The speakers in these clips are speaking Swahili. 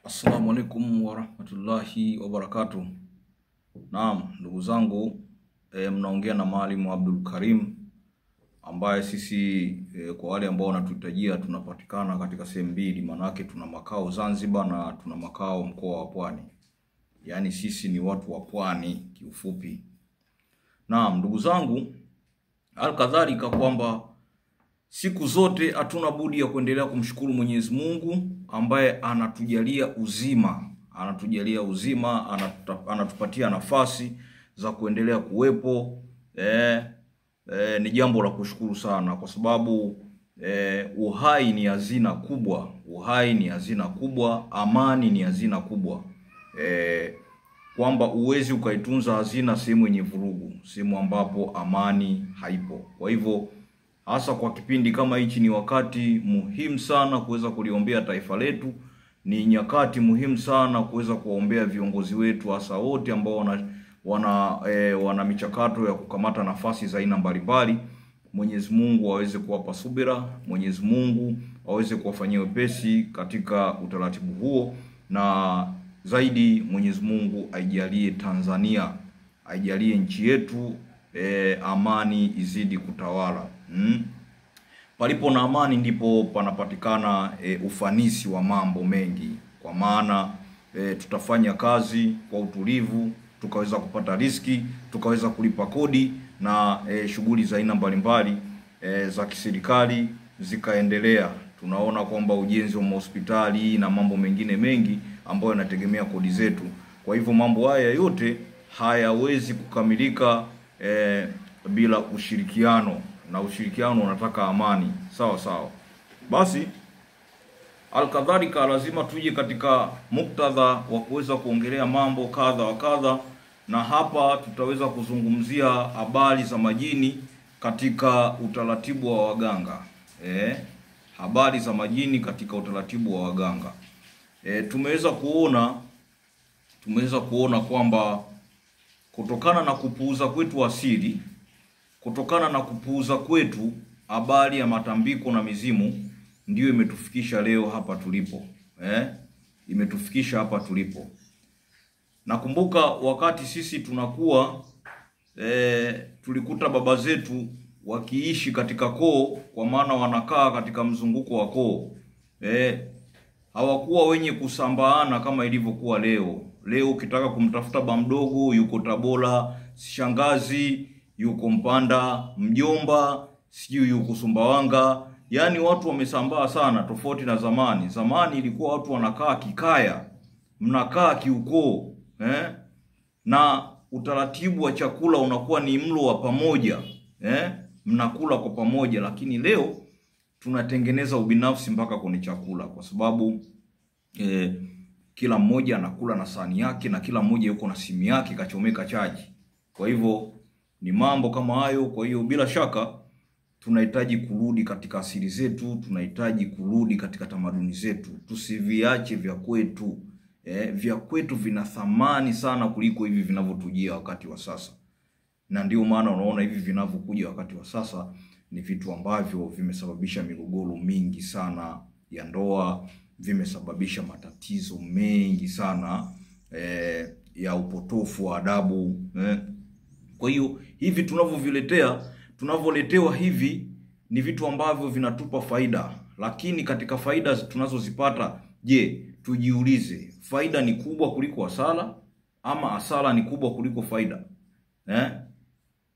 Assalamu alaikum warahmatullahi wabarakatuh. Naam, ndugu zangu, mnaongea na Mwalimu Abdul Karim ambaye sisi kwa wale ambao wanatuhitajia tunapatikana katika sehemu mbili, manake tuna makao Zanzibar na tuna makao mkoa wa Pwani. Yaani sisi ni watu wa Pwani kiufupi. Naam, ndugu zangu, alkadhalika kwamba siku zote hatuna budi ya kuendelea kumshukuru Mwenyezi Mungu ambaye anatujalia uzima, anatupatia nafasi za kuendelea kuwepo. Ni jambo la kushukuru sana, kwa sababu uhai ni hazina kubwa, amani ni hazina kubwa. Kwamba uwezi ukaitunza hazina sehemu yenye vurugu, sehemu ambapo amani haipo. Kwa hivyo hasa kwa kipindi kama hichi ni wakati muhimu sana kuweza kuliombea taifa letu. Ni nyakati muhimu sana kuweza kuwaombea viongozi wetu, hasa wote ambao wana michakato ya kukamata nafasi za aina mbalimbali. Mwenyezi Mungu aweze kuwapa subira, Mwenyezi Mungu aweze kuwafanyia wepesi katika utaratibu huo, na zaidi Mwenyezi Mungu aijalie Tanzania, aijalie nchi yetu amani izidi kutawala. Palipo na amani ndipo panapatikana ufanisi wa mambo mengi, kwa maana tutafanya kazi kwa utulivu, tukaweza kupata riziki, tukaweza kulipa kodi, na shughuli za aina mbalimbali za kiserikali zikaendelea. Tunaona kwamba ujenzi wa hospitali na mambo mengine mengi ambayo yanategemea kodi zetu. Kwa hivyo mambo haya yote hayawezi kukamilika bila ushirikiano, na ushirikiano unataka amani. Sawa. Basi alkadhalika lazima tuje katika muktadha wa kuweza kuongelea mambo kadha wa kadha, na hapa tutaweza kuzungumzia habari za majini katika utaratibu wa waganga. Habari za majini katika utaratibu wa waganga. Tumeweza kuona kwamba kutokana na kupuuza kwetu asili, kutokana na kupuuza kwetu habari ya matambiko na mizimu, ndiyo imetufikisha leo hapa tulipo. Imetufikisha hapa tulipo. Nakumbuka wakati sisi tunakuwa tulikuta baba zetu wakiishi katika koo, kwa maana wanakaa katika mzunguko wa koo. Hawakuwa wenye kusambaana kama ilivyokuwa leo. Leo ukitaka kumtafuta ba mdogo yuko Tabora, shangazi yuko Mpanda, mjomba sijui yuko Sumbawanga. Yaani watu wamesambaa sana, tofauti na zamani. Zamani ilikuwa watu wanakaa kikaya, mnakaa kiukoo, na utaratibu wa chakula unakuwa ni mlo wa pamoja, mnakula kwa pamoja. Lakini leo tunatengeneza ubinafsi mpaka kwenye chakula, kwa sababu kila mmoja anakula na sahani yake, na kila mmoja yuko na simu yake kachomeka chaji. Kwa hivyo ni mambo kama hayo. Kwa hiyo bila shaka tunahitaji kurudi katika asili zetu, tunahitaji kurudi katika tamaduni zetu. Tusiviache vya kwetu. Vya kwetu vina thamani sana kuliko hivi vinavyotujia wakati wa sasa. Na ndio maana unaona hivi vinavyokuja wakati wa sasa ni vitu ambavyo vimesababisha migogoro mingi sana ya ndoa, vimesababisha matatizo mengi sana ya upotofu wa adabu. Kwa hiyo hivi tunavyoletewa hivi ni vitu ambavyo vinatupa faida, lakini katika faida tunazozipata, je, tujiulize, faida ni kubwa kuliko hasara ama hasara ni kubwa kuliko faida?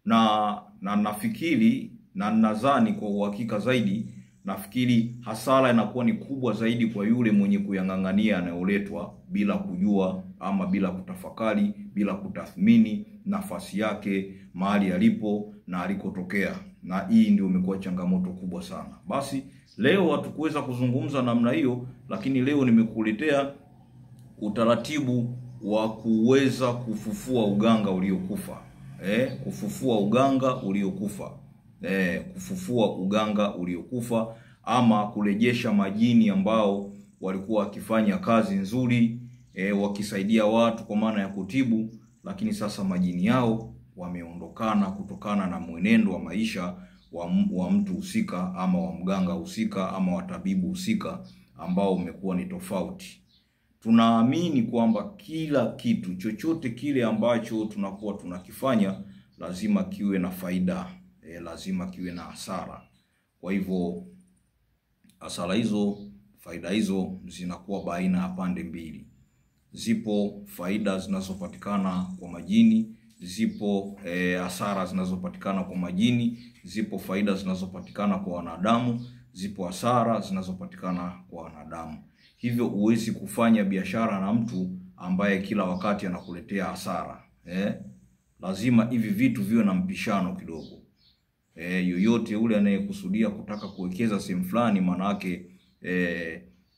Na nafikiri na nadhani kwa uhakika zaidi, nafikiri hasara inakuwa ni kubwa zaidi kwa yule mwenye kuyang'ang'ania anayoletwa bila kujua ama bila kutafakari, bila kutathmini nafasi yake, mahali alipo na alikotokea. Na hii ndio imekuwa changamoto kubwa sana. Basi leo hatukuweza kuzungumza namna hiyo, lakini leo nimekuletea utaratibu wa kuweza kufufua uganga uliokufa. Kufufua uganga uliokufa, ama kurejesha majini ambao walikuwa wakifanya kazi nzuri, wakisaidia watu kwa maana ya kutibu, lakini sasa majini yao wameondokana kutokana na mwenendo wa maisha wa mtu husika, ama wa mganga husika, ama wa tabibu husika, ambao umekuwa ni tofauti. tunaamini kwamba kila kitu chochote kile ambacho tunakuwa tunakifanya lazima kiwe na faida, lazima kiwe na hasara. Kwa hivyo hasara hizo, faida hizo zinakuwa baina ya pande mbili. Zipo faida zinazopatikana kwa majini, zipo hasara zinazopatikana kwa majini, zipo faida zinazopatikana kwa wanadamu, zipo hasara zinazopatikana kwa wanadamu. Hivyo huwezi kufanya biashara na mtu ambaye kila wakati anakuletea hasara. Lazima hivi vitu viwe na mpishano kidogo. Yoyote ule anayekusudia kutaka kuwekeza sehemu fulani, maana yake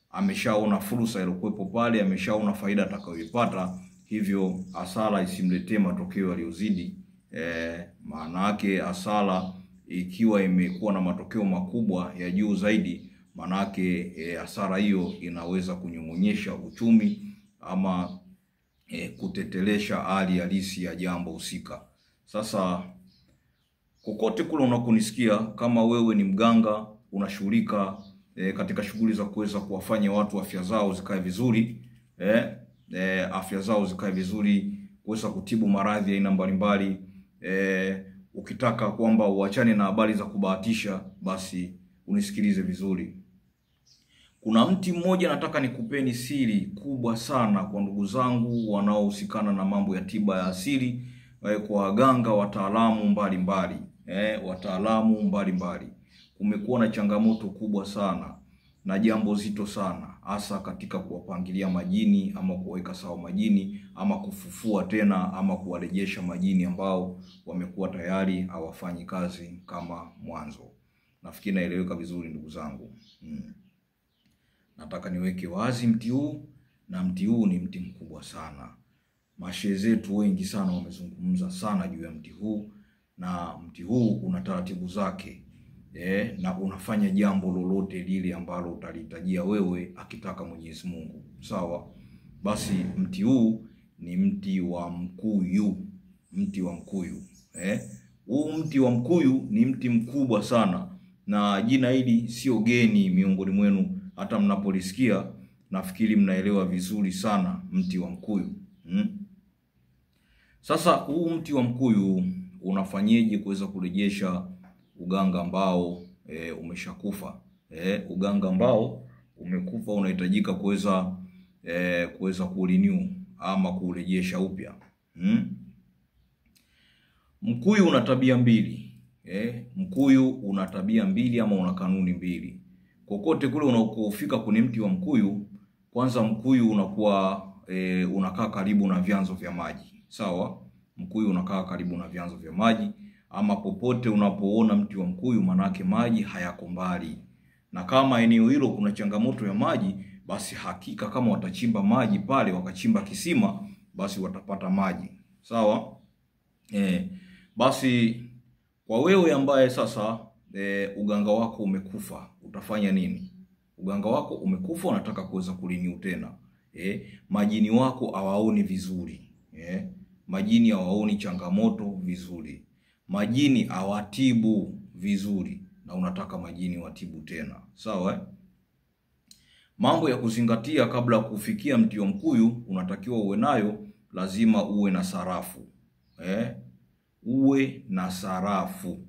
ameshaona fursa iliyokuepo pale, ameshaona faida atakayoipata. Hivyo hasara isimletee matokeo yaliyozidi. Maana yake hasara ikiwa imekuwa na matokeo makubwa ya juu zaidi, maana yake hasara hiyo inaweza kunyong'onyesha uchumi ama kutetelesha hali halisi ya jambo husika. Sasa kokote kule unakonisikia, kama wewe ni mganga unashughulika katika shughuli za kuweza kuwafanya watu afya zao zikae vizuri, afya zao zikae vizuri, kuweza kutibu maradhi ya aina mbalimbali, ukitaka kwamba uachane na habari za kubahatisha, basi unisikilize vizuri. Kuna mti mmoja nataka nikupeni siri kubwa sana kwa ndugu zangu wanaohusikana na mambo ya tiba ya asili, kwa waganga wataalamu mbalimbali, wataalamu mbalimbali. Kumekuwa na changamoto kubwa sana na jambo zito sana, hasa katika kuwapangilia majini ama kuweka sawa majini ama kufufua tena ama kuwarejesha majini ambao wamekuwa tayari hawafanyi kazi kama mwanzo. Nafikiri naeleweka vizuri ndugu zangu. Nataka niweke wazi mti huu, na mti huu ni mti mkubwa sana. Mashehe zetu wengi sana wamezungumza sana juu ya mti huu, na mti huu una taratibu zake, na unafanya jambo lolote lile ambalo utalihitajia wewe akitaka Mwenyezi Mungu. Sawa? Basi mti huu ni mti wa mkuyu, mti wa mkuyu. Huu mti wa mkuyu ni mti mkubwa sana, na jina hili sio geni miongoni mwenu. Hata mnapolisikia nafikiri mnaelewa vizuri sana mti wa mkuyu. Sasa huu mti wa mkuyu unafanyeje kuweza kurejesha uganga ambao umeshakufa? Uganga ambao umekufa unahitajika kuweza kurenew ama kurejesha upya. Mkuyu una tabia mbili. Mkuyu una tabia mbili ama una kanuni mbili. Kokote kule unakofika kwenye mti wa mkuyu, kwanza mkuyu unakuwa unakaa karibu na vyanzo vya maji. Sawa? Mkuyu unakaa karibu na vyanzo vya maji, ama popote unapoona mti wa mkuyu manake maji hayako mbali. Na kama eneo hilo kuna changamoto ya maji, basi hakika kama watachimba maji pale, wakachimba kisima, basi watapata maji. Sawa? Basi kwa wewe ambaye sasa uganga wako umekufa, utafanya nini? Uganga wako umekufa, unataka kuweza kurenew tena. Majini wako hawaoni vizuri. Majini hawaoni changamoto vizuri. Majini hawatibu vizuri, na unataka majini watibu tena. Sawa? Mambo ya kuzingatia kabla ya kufikia mti wa mkuyu unatakiwa uwe nayo, lazima uwe na sarafu. Uwe na sarafu.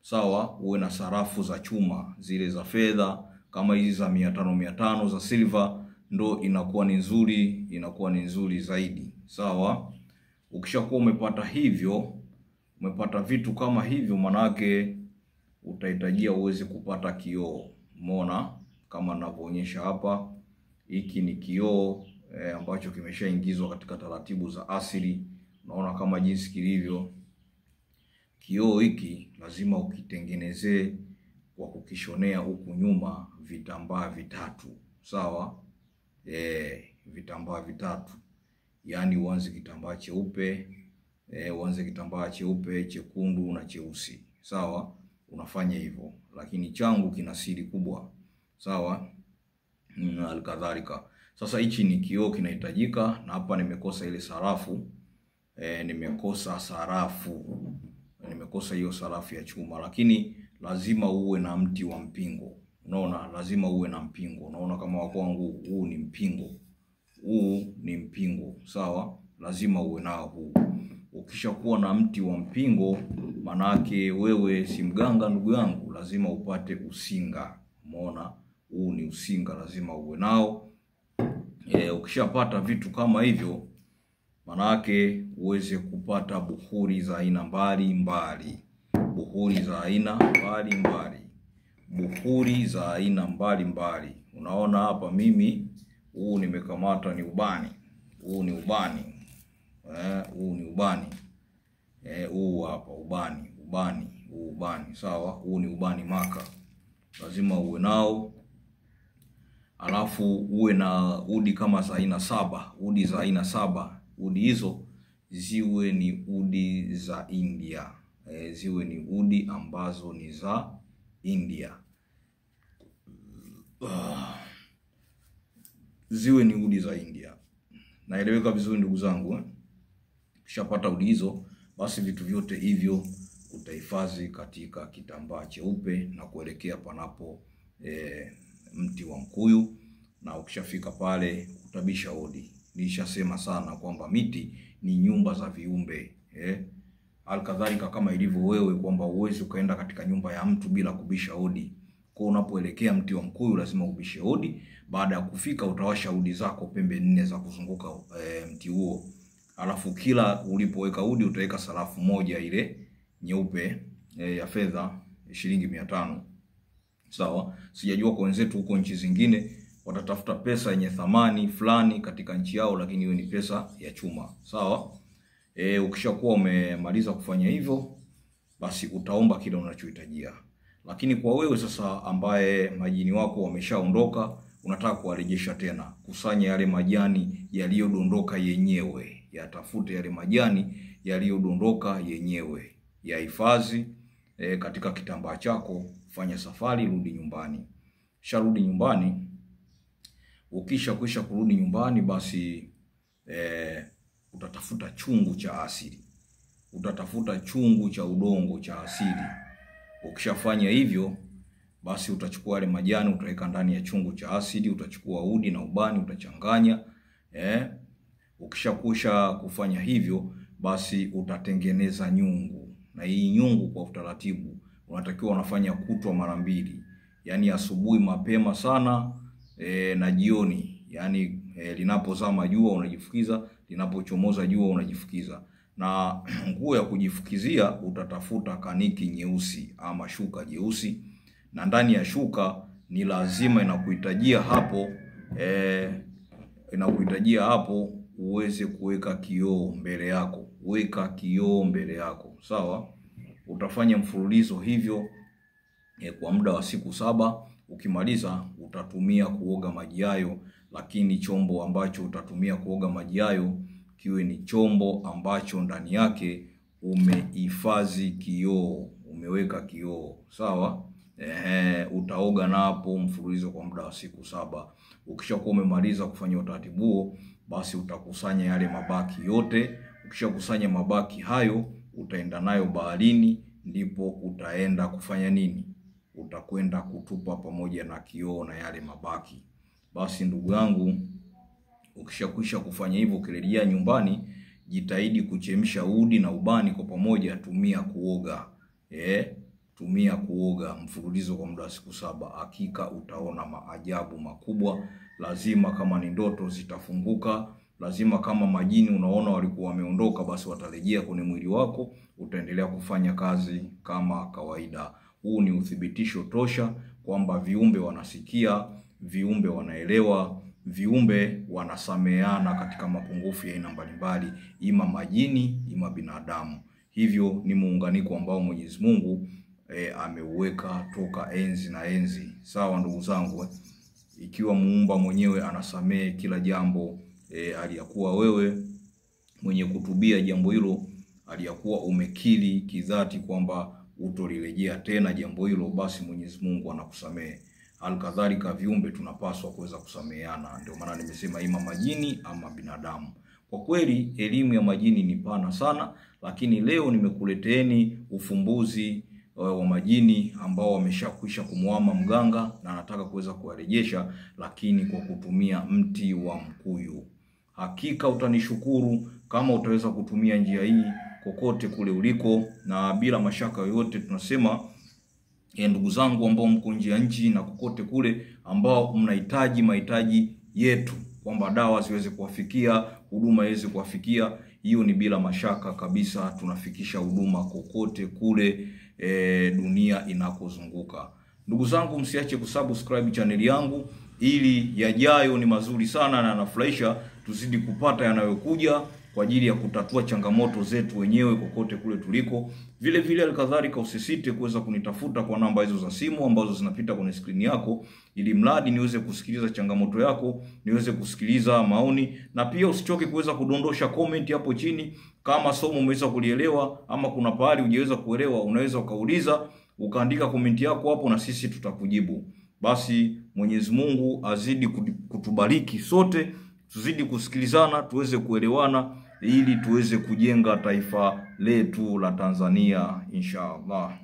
Sawa? Uwe na sarafu za chuma, zile za fedha kama hizi za 500 za silver, ndo inakuwa ni nzuri, inakuwa ni nzuri zaidi. Sawa? Ukishakuwa umepata hivyo, umepata vitu kama hivyo, manake utahitajia uweze kupata kioo. Umeona kama ninavyoonyesha hapa, hiki ni kioo ambacho kimeshaingizwa katika taratibu za asili. Unaona kama jinsi kilivyo. Kioo hiki lazima ukitengenezee kwa kukishonea huku nyuma vitambaa vitatu. Sawa? Vitambaa vitatu. Yaani uanze kitambaa cheupe, uanze kitambaa cheupe, chekundu na cheusi. Sawa? Unafanya hivyo. Lakini changu kina siri kubwa. Sawa? Alikadhalika. Sasa hichi ni kioo kinahitajika, na hapa nimekosa ile sarafu. Nimekosa sarafu. Nimekosa hiyo sarafu ya chuma, lakini lazima uwe na mti wa mpingo. Unaona, lazima uwe na mpingo. Unaona kama wa kwangu huu ni mpingo. huu ni mpingo, sawa? Lazima uwe nao huu. Ukishakuwa na mti wa mpingo, manake wewe si mganga ndugu yangu, lazima upate usinga. Umeona? Huu ni usinga, lazima uwe nao. Ukishapata vitu kama hivyo, manake uweze kupata buhuri za aina mbalimbali. Buhuri za aina mbalimbali. Buhuri za aina mbalimbali. Unaona hapa mimi huu nimekamata ni ubani. Huu ni ubani. Huu ni ubani. Huu hapa ubani, huu ubani, sawa? Huu ni ubani maka. Lazima uwe nao. Alafu uwe na udi kama za aina 7, udi za aina 7. Udi hizo ziwe ni udi za India. Ziwe ni udi ambazo ni za India. Ziwe ni udi za India. Naeleweka vizuri ndugu zangu? Ukishapata udi hizo, basi vitu vyote hivyo utahifadhi katika kitambaa cheupe na kuelekea panapo mti wa mkuyu. Na ukishafika pale utabisha hodi. Nilishasema sana kwamba miti ni nyumba za viumbe. Alkadhalika kama ilivyo wewe kwamba uwezi ukaenda katika nyumba ya mtu bila kubisha hodi. Kwa unapoelekea mti wa mkuyu lazima ubishe hodi. Baada ya kufika utawasha hodi zako pembe 4 za kuzunguka mti huo. Alafu kila ulipoweka hodi utaweka sarafu moja ile nyeupe ya fedha shilingi 500. Sawa? Sijajua kwa wenzetu huko nchi zingine watatafuta pesa yenye thamani fulani katika nchi yao, lakini hiyo ni pesa ya chuma. Sawa? Ukishakuwa umemaliza kufanya hivyo, basi utaomba kile unachohitajia. Lakini kwa wewe sasa ambaye majini wako wameshaondoka, unataka kuwarejesha tena, kusanya yale majani yaliyodondoka yenyewe. Yatafute yale majani yaliyodondoka yenyewe. Yahifadhi katika kitambaa chako, fanya safari, rudi nyumbani. Sharudi nyumbani, ukisha kurudi nyumbani basi utatafuta chungu cha asili. Utatafuta chungu cha udongo cha asili. Ukishafanya hivyo, basi utachukua yale majani utaweka ndani ya chungu cha asili, utachukua udi na ubani utachanganya. Ukishakusha kufanya hivyo, basi utatengeneza nyungu. Na hii nyungu kwa utaratibu unatakiwa unafanya kutwa mara 2. Yaani asubuhi mapema sana na jioni. Yaani linapozama jua unajifukiza, linapochomoza jua unajifukiza. Na nguo ya kujifukizia utatafuta kaniki nyeusi ama shuka jeusi. Na ndani ya shuka ni lazima inakuhitajia hapo uweze kuweka kioo mbele yako. Weka kioo mbele yako. Sawa? Utafanya mfululizo hivyo kwa muda wa siku 7. Ukimaliza utatumia kuoga maji hayo, lakini chombo ambacho utatumia kuoga maji hayo kiwe ni chombo ambacho ndani yake umehifadhi kioo, umeweka kioo. Sawa? Utaoga napo mfululizo kwa muda wa siku 7. Ukishakuwa umemaliza kufanya utaratibu huo, basi utakusanya yale mabaki yote. Ukishakusanya mabaki hayo, utaenda nayo baharini, ndipo utaenda kufanya nini? Utakwenda kutupa pamoja na kioo na yale mabaki. Basi ndugu yangu, ukishakwisha kufanya hivyo, ukirejea nyumbani, jitahidi kuchemsha udi na ubani kwa pamoja, tumia kuoga. Tumia kuoga mfululizo kwa muda wa siku 7. Hakika utaona maajabu makubwa. Lazima kama ni ndoto zitafunguka. Lazima kama majini unaona walikuwa wameondoka, basi watarejea kwenye mwili wako, utaendelea kufanya kazi kama kawaida. Huu ni uthibitisho tosha kwamba viumbe wanasikia, viumbe wanaelewa, viumbe wanasameheana katika mapungufu ya aina mbalimbali, ima majini, ima binadamu. Hivyo ni muunganiko ambao Mwenyezi Mungu ameuweka toka enzi na enzi. Sawa ndugu zangu? Ikiwa muumba mwenyewe anasamehe kila jambo, aliyakuwa wewe mwenye kutubia jambo hilo, aliyakuwa umekiri kidhati kwamba utolirejea tena jambo hilo, basi Mwenyezi Mungu anakusamehe. Alkadhalika viumbe tunapaswa kuweza kusameheana. Ndio maana nimesema ima majini ama binadamu. Kwa kweli elimu ya majini ni pana sana, lakini leo nimekuleteeni ufumbuzi wa majini ambao wameshakwisha kumwama mganga na anataka kuweza kuwarejesha, lakini kwa kutumia mti wa mkuyu. Hakika utanishukuru kama utaweza kutumia njia hii kokote kule uliko, na bila mashaka yoyote tunasema ndugu zangu ambao mko nje ya nchi na kokote kule ambao mnahitaji mahitaji yetu, kwamba dawa ziweze kuwafikia, huduma iweze kuwafikia, hiyo ni bila mashaka kabisa. Tunafikisha huduma kokote kule dunia inakozunguka. Ndugu zangu, msiache kusubscribe channel yangu, ili yajayo ni mazuri sana na yanafurahisha. Tuzidi kupata yanayokuja kwa ajili ya kutatua changamoto zetu wenyewe kokote kule tuliko. Vile vile alikadhalika usisite kuweza kunitafuta kwa namba hizo za simu ambazo zinapita kwenye screen yako, ili mradi niweze kusikiliza changamoto yako, niweze kusikiliza maoni, na pia usichoke kuweza kudondosha comment hapo chini. Kama somo umeweza kulielewa ama kuna pahali hujaweza kuelewa, unaweza ukauliza, ukaandika comment yako hapo na sisi tutakujibu. Basi Mwenyezi Mungu azidi kutubariki sote, tuzidi kusikilizana, tuweze kuelewana, ili tuweze kujenga taifa letu la Tanzania inshallah.